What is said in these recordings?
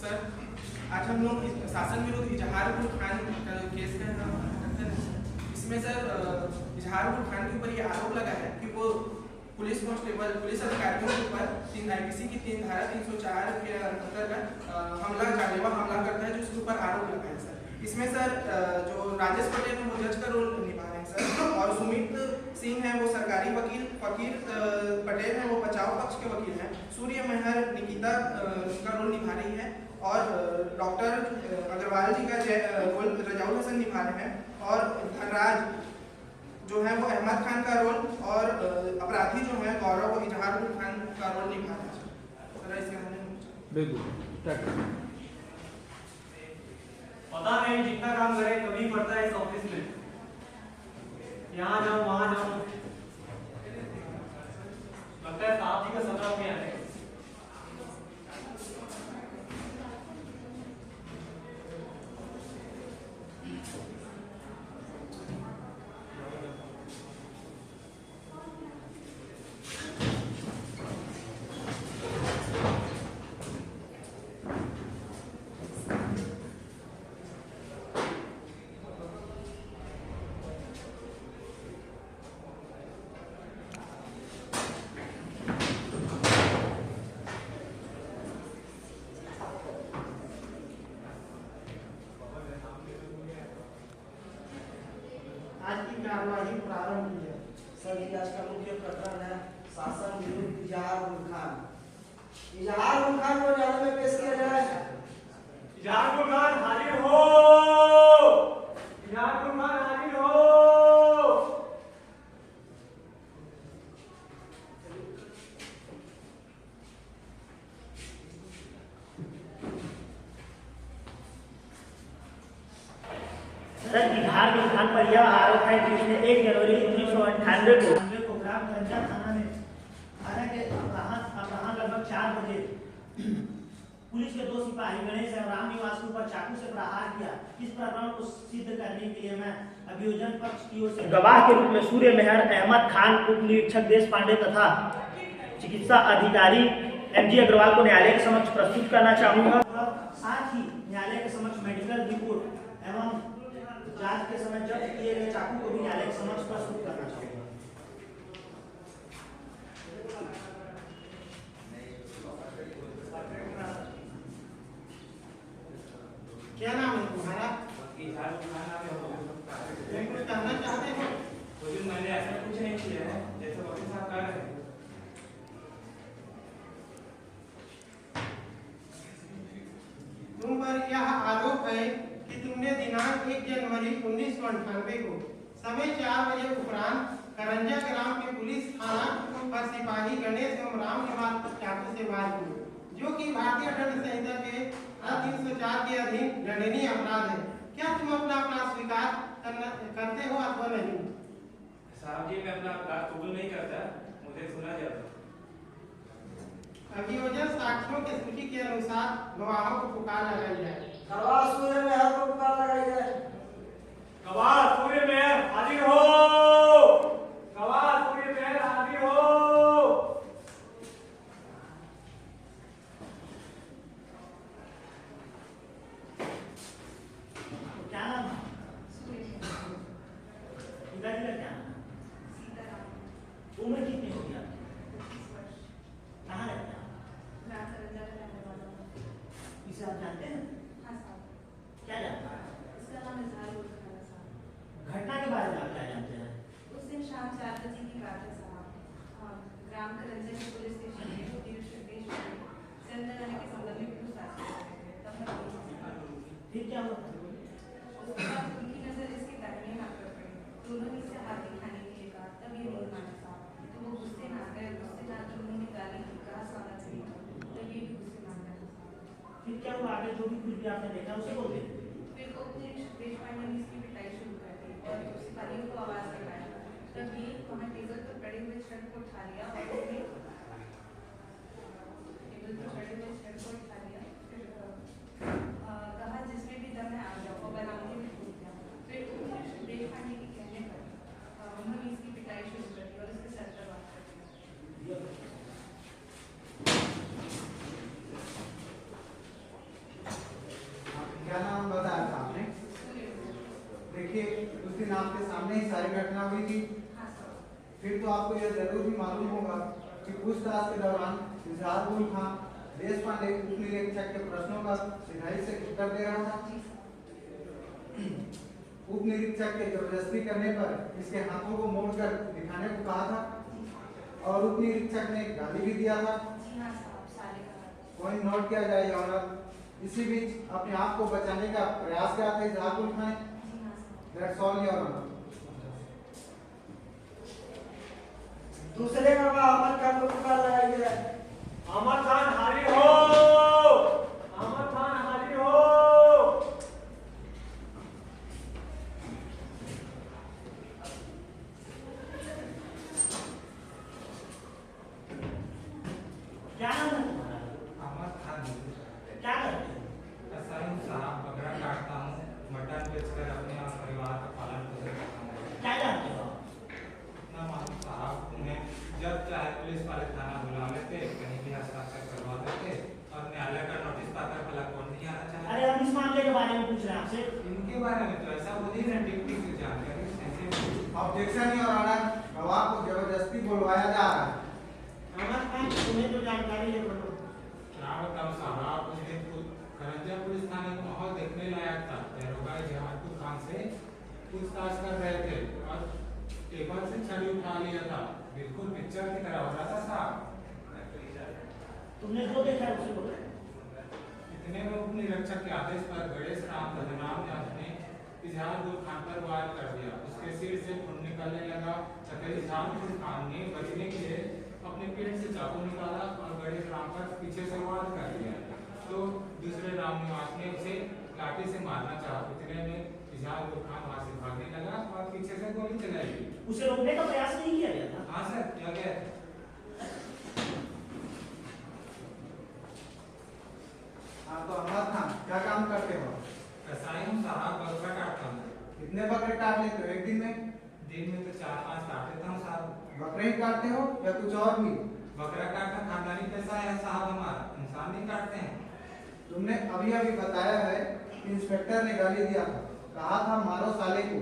Sir, आज हम लोग शासन विरुद्ध इजहारुल खान का केस करते हैं। इसमें सर इजहारुल खान के ऊपर ये आरोप लगा है कि वो पुलिस अधिकारियों के ऊपर IPC की 3 धारा 304 के अंतर्गत जानलेवा हमला करता है, जो उसके ऊपर आरोप लगा है सर। इसमें सर जो राजेश पटेल है वो जज का रोल निभा रहे हैं सर, और सुमित सिंह है वो सरकारी वकील, फकीर पटेल है वो बचाव पक्ष के वकील हैं, सूर्य मेहर निकिता का रोल निभा रही है, और डॉक्टर अग्रवाल जी का रोल रजाउल हसन निभा रहे हैं, और धनराज जो है वो अहमद खान का रोल, और अपराधी जो है गौरव वो इजहारुल खान का रोल निभा रहे हैं सर। इसके बारे में बिल्कुल पता नहीं, जितना काम करे कभी पड़ता है इस ऑफिस में, यहाँ जाओ वहाँ जाओ, लगता है साहब जी का सदरा में आने। आज की कार्यवाही प्रारंभ की है। सभी आज का मुख्य प्रकरण है शासन विरुद्ध इजहारुल खान। इजहारुल खान को न्यायालय में पेश किया जाए। इजहारुल खान हाजिर हो। इजहारुल खान हाजिर हो। इजहारुल खान पर यह आरोप है कि उसने 1 जनवरी 1998 को ग्राम करंजा थाना में लगभग 4 बजे पुलिस के 2 सिपाही गणेश और राम निवास के ऊपर चाकू से प्रहार किया। इस प्रकरण को सिद्ध करने के लिए मैं अभियोजन पक्ष की ओर से गवाह के रूप में सूर्य मेहर, अहमद खान, उप निरीक्षक देश पांडे तथा चिकित्सा अधिकारी MG अग्रवाल को न्यायालय के समक्ष प्रस्तुत करना चाहूंगा। साथ ही न्यायालय के समक्ष मेडिकल रिपोर्ट एवं जांच के समय जब्त किए गए चाकू को भी न्यायालय के समक्ष प्रस्तुत करना चाहूंगा। क्या नाम है तुम्हारा? इजहारुल खान नाम है। कुछ कहना चाहते हो? तो मैंने ऐसा कुछ नहीं किया है जैसे वकील साहब कह रहे हैं। तुम पर यह आरोप है कि तुमने दिनांक 1 जनवरी 1998 को समय 4 बजे उपरांत करंजा ग्राम के पुलिस थाना पर सिपाही गणेश एवं राम निवास पर चाकू से वार किए, जो कि भारतीय दंड संहिता के 304 के अधीन दंडनीय अपराध है। क्या तुम अपना अपराध स्वीकार करते हो अथवा नहीं? साहब जी, मैं अपना अपराध कबूल नहीं करता, मुझे सुना जाता। अभियोजन साक्ष्यों की सूची के अनुसार गवाहों को पुकार लगाई जाए। गवाह सूर्य मेहर को पुकार लगाई जाए। गवाह सूर्य मेहर हाजिर हो। गवाह सूर्य मेहर हाजिर हो। क्या नाम है? पिताजी का क्या नाम? उम्र कितनी होगी आपकी? कहाँ रहते हैं? इसे आप जानते हैं? क्या जानते हैं? घटना के बारे में आप क्या जानते हैं? उस दिन शाम 4 बजे की बात है साहब। ग्राम करंजा के पुलिस स्टेशन में सिलेंडर आने के संबंध में पूछताछ कर रहे थे। फिर क्या हुआ? उसके बाद उनकी नजर इसके दाहिने हाथ पर पड़ी। दोनों ने इसे हाथ दिखाने के लिए कहा, तब ये नहीं माना साहब। तो वो गुस्से में आ गए। गुस्से में आकर उन्होंने गाली दी, कहा साला चली, तो ये भी गुस्से में आ गया। फिर क्या हुआ? आगे जो भी कुछ भी आपने देखा उसे बोल दीजिए। फिर देश पांडे ने इसकी पिटाई शुरू कर दी और सिपाहियों को आवाज लगाया। तब ये वहाँ टेबल पर पड़े हुए शर्ट को उठा लिया और उसने टेबल पर पड़े हुए शर्ट को उठा लिया। फिर कहा जिसमें भी दम है आ जाओ, और बनाने में कूद गया। फिर देश पांडे के कहने पर उन्होंने इसकी पिटाई शुरू कर दी और उसके सर पर वार कर दिया। सारी घटना हुई थी। हाँ सर। फिर तो आपको यह जरूर भी मालूम होगा कि पूछताछ के दौरान इजहारुल खां देश पांडे उप निरीक्षक के प्रश्नों का सिधाई से उत्तर दे रहा था। जी सर। उप निरीक्षक के जबरदस्ती करने पर इसके हाथों को मोड़कर दिखाने को कहा था और उप निरीक्षक ने गाली भी दिया था। जी हाँ साहब, साले का। पॉइंट नोट किया जाए योर ऑनर। इसी बीच अपने आप को बचाने का प्रयास किया था इजहारुल खां ने। जी हाँ sir. That's all your honour. दूसरे गवाह अहमद खान को पुकार लगाई है। अहमद खान हाजिर हो। अहमद खान हाजिर हो। क्या नाम है तुम्हारा? अहमद खान। क्या करते हो? ऐसा ही साहब, बकरा काटता हूँ, मटन बेचकर अपने और परिवार का पालन पोषण करता हूँ। क्या जानते हो? ना मालूम साहब, उन्हें जब चाहे पुलिस वाले थाना बुला लेते, कहीं भी हस्ताक्षर करवा देते और न्यायालय का नोटिस पाकर भला कौन नहीं आना चाहे। अरे हम इस मामले के बारे में पूछ रहे हैं आपसे। इनके बारे में तो ऐसा बोली ना, डिप्टी की जानकारी ऐसे। Objection your honour. गवाह को जबरदस्ती बुलवाया जा रहा है। अहमद खान, तुम्हें जो जानकारी है बोलो। क्या बताऊँ साहब, उस दिन खरंजा पुलिस थाने का माहौल देखने लायक था। दरोगा इजहारुल खां से पूछताछ कर रहे थे और टेबल से छड़ी उठा लिया था। बिल्कुल पिक्चर की तरह हो रहा था साहब। तुमने जो देखा है उसे बोलो। इतने में उप निरीक्षक के आदेश पर गणेश राम बदनाम ने इजहारुल खां पर वार कर दिया। उसके सिर से खून निकलने लगा तथा इजहारुल खां ने बचने के लिए अपने पेट से चाकू निकाला और गणेश राम पर पीछे से वार कर दिया। तो दूसरे राम निवास ने उसे लाठी से मारना चाहा। इतने में इजहारुल खां वहां से भागने लगा और पीछे से गोली चलाई गई। उसे रोकने का प्रयास नहीं किया गया था? हाँ सर, किया गया। हाँ तो अहमद खान क्या काम करते हो? कसाई हूँ साहब, बकरा काटता हूँ। कितने बकरे काट लेते हो एक दिन में? दिन में तो 4-5 काट लेता हूँ साहब। बकरे ही काटते हो या कुछ और भी? बकरा काटना खानदानी पैसा है साहब, हमारा इंसान नहीं काटते हैं। तुमने अभी अभी बताया है कि इंस्पेक्टर ने गाली दिया था, कहा था मारो साले को।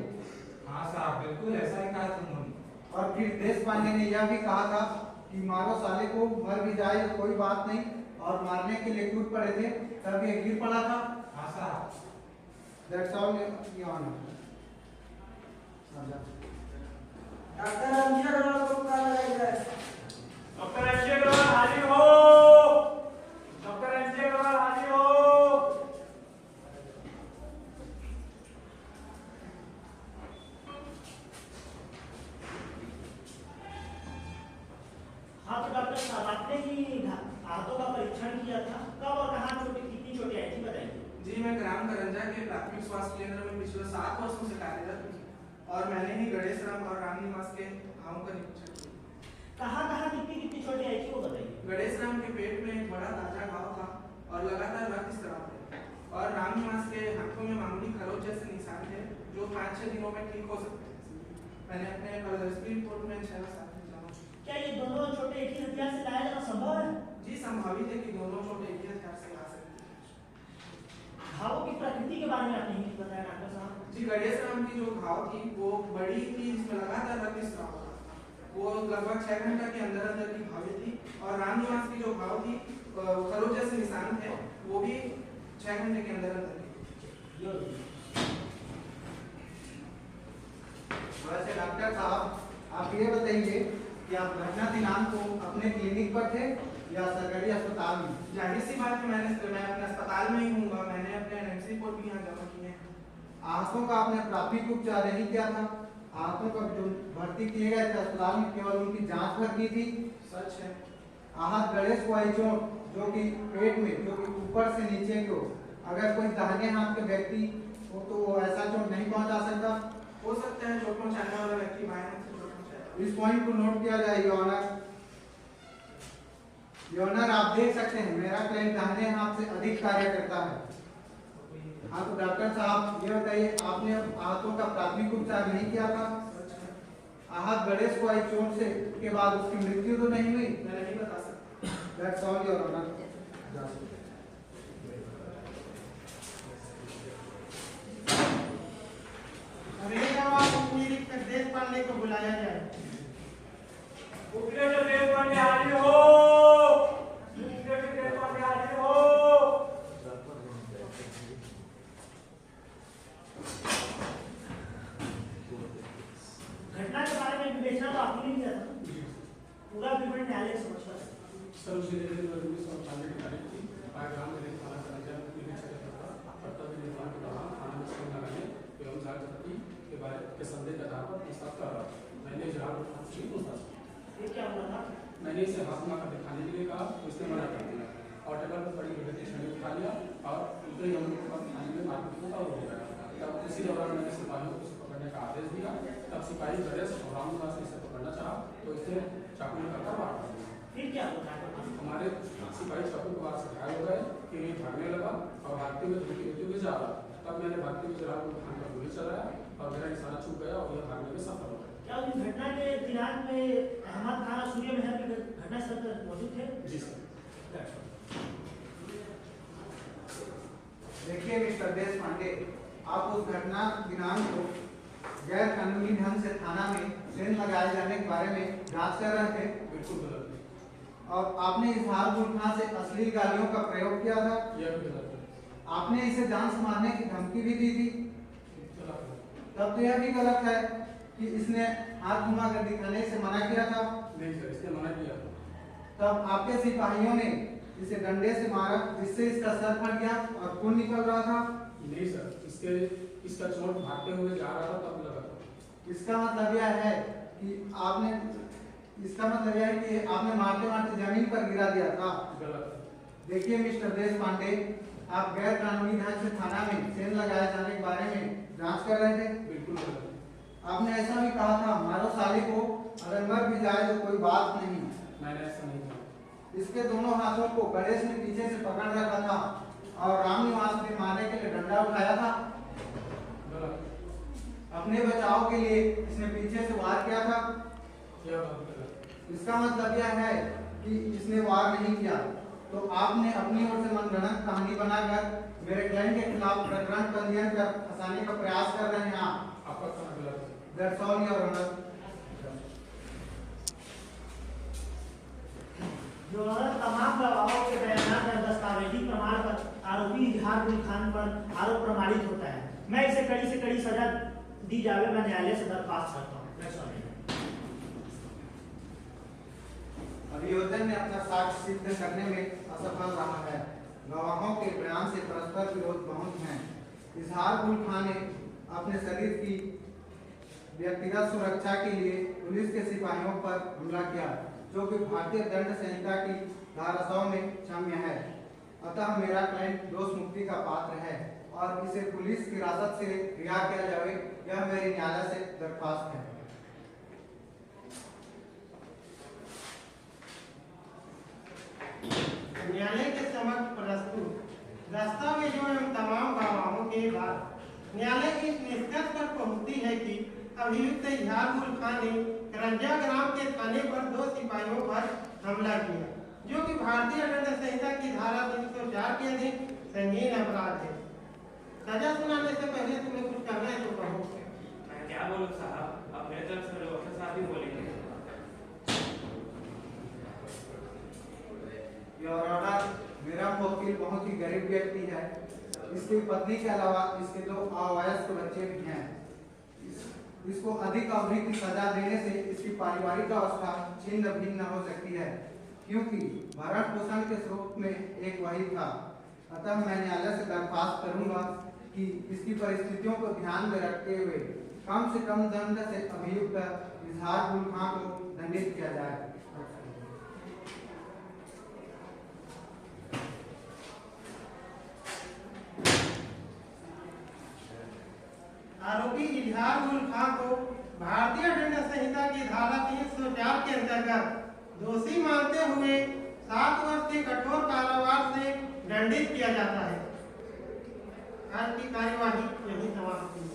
हाँ साहब, बिल्कुल ऐसा ही कहा था उन्होंने। और फिर देश पांडे ने यह भी कहा था कि मारो साले को, मर भी जाए तो कोई बात नहीं, और मारने के लिए कूद पड़े थे तब ये गिर पड़ा था। हाँ साहब। That's all your honour. Doctor Ranjit Agarwal को पुकार लगाई है। डॉक्टर रंजीत अग्रवाल हाजिर हो। डॉक्टर रंजीत अग्रवाल हाजिर हो। हाँ तो डॉक्टर साहब, आपने ही हाथों का परीक्षण किया था, कब और कहाँ चोटें, कितनी चोटें आई थी बताइए। जी, मैं ग्राम करंजा के प्राथमिक स्वास्थ्य केंद्र में पिछले 7 वर्षों से कार्यरत हूँ और मैंने ही गणेश राम और राम निवास के घावों का निरीक्षण किया। कहाँ कितनी चोटें आई थी वो बताइए। गणेश राम के पेट में एक बड़ा ताजा घाव था और लगातार रक्त स्राव थे, और राम निवास के हाथों में मामूली खरोच जैसे निशान थे जो 5-6 दिनों में ठीक हो सकते थे। मैंने अपने प्रदर्शनी रिपोर्ट में 6-7 दिन जमा की। क्या ये दोनों चोटें एक ही हथियार से लाया जाना संभव है? जी, संभावित है कि दोनों चोटें एक ही हथियार से ला सकती हैं। घावों की प्रकृति के बारे में आपने ही बताया डॉक्टर साहब। जी, गणेश राम की जो घाव थी वो बड़ी थी, जिसमें लगातार रक्त स्राव हो रहा था। वो लगभग 6 घंटा के अंदर की घावें थी, और राम निवास की जो घाव थी, खरोच जैसे निशान थे, वो भी 6 घंटे के अंदर की। वैसे डॉक्टर साहब, आप ये बताइए कि आप घटना दिनांक को अपने क्लिनिक पर थे या सरकारी अस्पताल में? जाहिर सी बात है, मैं अपने अस्पताल में ही हूँगा। मैंने अपने एनएमसी रिपोर्ट भी यहाँ जमा की है। आहतों का आपने प्राथमिक उपचार नहीं किया था? आहतों का जो भर्ती किए गए थे अस्पताल में, केवल उनकी जांच भर की थी? सच है। आहत गणेश को आई चोट जो कि पेट में, जो कि ऊपर से नीचे को, अगर कोई दाहिने हाथ के व्यक्ति हो तो वो ऐसा चोट नहीं पहुंचा सकता। हो सकता है चोट पहुंचाने वाला व्यक्ति बाएं हाथ से चोट पहुंचाए। इस पॉइंट को नोट किया जाए योर ऑनर। योर ऑनर, आप देख सकते हैं मेरा क्लाइंट दाहिने हाथ से अधिक कार्य करता है। हाँ तो डॉक्टर साहब, ये बताइए, आपने आहतों का प्राथमिक उपचार नहीं किया था? आहत गणेश को आई चोट से के बाद उसकी मृत्यु तो नहीं हुई? मैं नहीं बता सकता। That's all your honour. अगले गवाह उप निरीक्षक देश कुछ नहीं पूछता। ये क्या हुआ था? मैंने इसे हाथ में आकर दिखाने के लिए कहा तो इसने मना कर दिया और टेबल पर पड़ी विभूति छड़ी उठा लिया और उनके हम लोग के पास थाने में मारपीट होता और हो गया। तब उसी दौरान मैंने सिपाहियों को उसे पकड़ने का आदेश दिया। तब सिपाही गणेश और रामनिवास ने इसे पकड़ना चाहा तो इसने चाकू निकालकर वार कर दिया। फिर क्या हुआ? हमारे सिपाही चाकू के वार से घायल हो गए कि ये भागने लगा और भागते हुए धुलते हुए जा रहा। तब मैंने भागते हुए जलाल को खान का गोली चलाया और मेरा निशाना चूक गया और यह भागने में सफल हो गया। क्या उस घटना के दिनांक में अहमद खान और सूर्य महर के घटनास्थल पर मौजूद थे? जी सर। देखिए मिस्टर देश पांडे, आप उस घटना दिनांक को गैर कानूनी ढंग से थाना में सेल लगाए जाने के बारे में जांच कर रहे थे। बिल्कुल गलत। और आपने इजहार गुलखां से अश्लील गालियों का प्रयोग किया था। यह भी गलत है। आपने इसे जान से मारने की धमकी भी दी थी। गलत है। तब तो यह भी गलत है कि इसने हाथ घुमा कर दिखाने से मना किया था। नहीं सर, इसने मना किया था। तब आपके सिपाहियों ने इसे डंडे से मारा जिससे इसका सर फट गया और खून निकल रहा था। नहीं सर, इसका चोट भागते हुए जा रहा था तब लगा था। इसका मतलब यह है कि आपने मारते मारते जमीन पर गिरा दिया था। गलत। देखिए मिस्टर देश पांडे, आप गैर कानूनी ढंग से थाना में सेल लगाए जाने के बारे में जांच कर रहे थे। बिल्कुल गलत। आपने ऐसा भी कहा था, मारो साले को, अगर मर भी जाए तो कोई बात नहीं। मैंने ऐसा नहीं कहा। इसके दोनों हाथों को गणेश ने पीछे से पकड़ रखा था और रामनिवास ने मारने के लिए डंडा उठाया था। गलत। अपने बचाव के लिए इसने पीछे से वार किया था। यह बात गलत। इसका मतलब यह है कि इसने वार नहीं किया। तो आपने अपनी ओर से मनगढ़ंत कहानी बनाकर मेरे क्लाइंट के खिलाफ प्रकरण पंजीयन कर फंसाने का प्रयास कर रहे हैं आप। आपका कहना गलत है। That's all, Your Honor. जो तमाम गवाहों के बयान और दस्तावेजी प्रमाण पर आरोपी इजहार गुलखान पर आरोप प्रमाणित होता है। मैं इसे कड़ी से कड़ी सजा दी जावे, मैं न्यायालय से दरख्वास्त करता हूँ। अभियोजन ने अपना साक्ष्य सिद्ध करने में असफल रहा है। गवाहों के बयान से परस्पर विरोध बहुत हैं। इजहार गुलखान ने अपने शरीर की व्यक्तिगत सुरक्षा के लिए पुलिस के सिपाहियों पर हमला किया, जो कि भारतीय दंड संहिता की धारा 100 में क्षम्य है। अतः मेरा क्लाइंट दोष मुक्ति का पात्र है और इसे पुलिस की हिरासत से रिहा किया जाए, यह मेरी न्यायालय से दरख्वास्त है। न्यायालय के समक्ष प्रस्तुत दस्तावेजों एवं तमाम गवाहों के बाद न्यायालय इस निष्कर्ष पर पहुंचती है कि अभियुक्त इजहार गुलखान ने करंजा ग्राम के थाने पर 2 सिपाहियों पर हमला किया, जो कि भारतीय दंड संहिता की धारा 304 के अधीन संगीन अपराध है। सजा सुनाने से पहले तुम्हें कुछ कहना है तो कहो। मैं क्या बोलूं साहब, अब मेरे तरफ से वकील साहब ही बोलेंगे। योर ऑनर, मेरा वकील बहुत ही गरीब व्यक्ति है। इसकी पत्नी के अलावा इसके 2 अवयस्क बच्चे भी हैं। इसको अधिक अवधि की सजा देने से इसकी पारिवारिक अवस्था छिन्न भिन्न हो सकती है, क्योंकि भरण पोषण के स्रोत में एक वही था। अतः मैं न्यायालय से दरख्वास्त करूंगा कि इसकी परिस्थितियों को ध्यान में रखते हुए कम से कम दंड से अभियुक्त इजहार गुलखान को दंडित किया जाए। आरोपी इजहार गुलखान को भारतीय दंड संहिता की धारा 304 के अंतर्गत दोषी मानते हुए 7 वर्ष के कठोर कारावास से दंडित किया जाता है। आज की कार्यवाही यही समाप्त हुई।